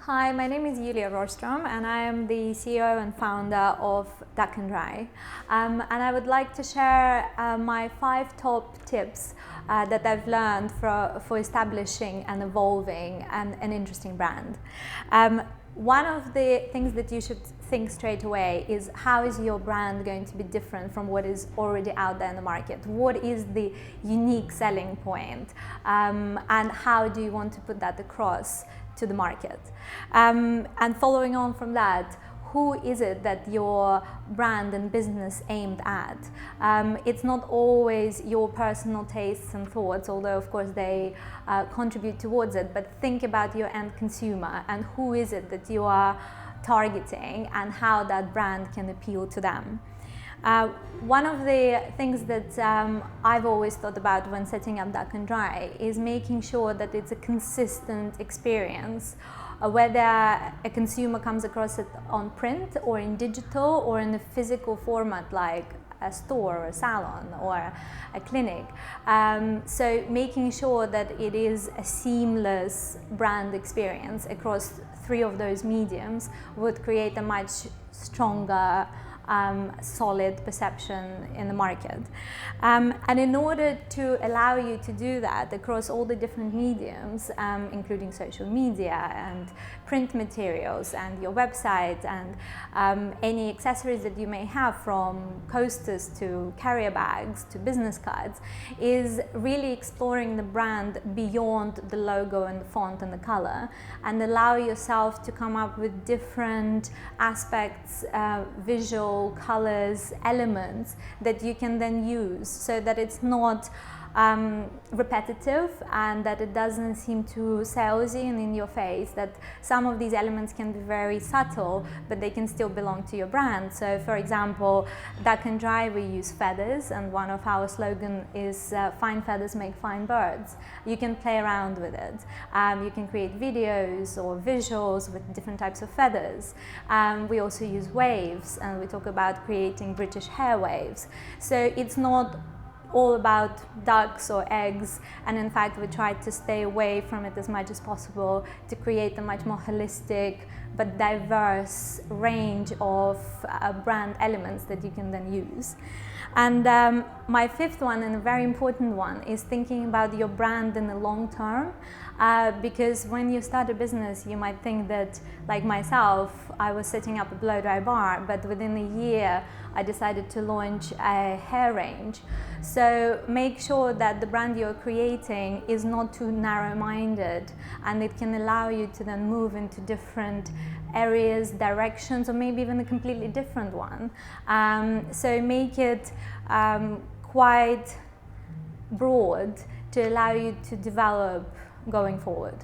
Hi, my name is Yulia Rorstrom and I am the CEO and founder of Duck and Dry. And I would like to share my 5 top tips that I've learned for establishing and evolving an interesting brand. One of the things that you should think straight away is, how is your brand going to be different from what is already out there in the market? What is the unique selling point? And how do you want to put that across to the market? And following on from that, who is it that your brand and business aimed at? It's not always your personal tastes and thoughts, although of course they contribute towards it, but think about your end consumer and who is it that you are targeting and how that brand can appeal to them. One of the things that I've always thought about when setting up Duck and Dry is making sure that it's a consistent experience, whether a consumer comes across it on print or in digital or in a physical format like a store or a salon or a clinic. So making sure that it is a seamless brand experience across 3 of those mediums would create a much stronger solid perception in the market. And in order to allow you to do that across all the different mediums, including social media and print materials and your website and any accessories that you may have, from coasters to carrier bags to business cards, is really exploring the brand beyond the logo and the font and the color, and allow yourself to come up with different aspects, visual colors, elements that you can then use, so that it's not repetitive and that it doesn't seem too salesy and in your face, that some of these elements can be very subtle but they can still belong to your brand. So for example, Duck and Dry, we use feathers, and one of our slogan is fine feathers make fine birds. You can play around with it. You can create videos or visuals with different types of feathers. We also use waves, and we talk about creating British hair waves. So it's not all about ducks or eggs, and in fact we try to stay away from it as much as possible to create a much more holistic but diverse range of brand elements that you can then use. And my 5th one, and a very important one, is thinking about your brand in the long term, because when you start a business you might think that, like myself, I was setting up a blow-dry bar, but within a year I decided to launch a hair range. So make sure that the brand you're creating is not too narrow-minded, and it can allow you to then move into different areas, directions, or maybe even a completely different one. So make it quite broad to allow you to develop going forward.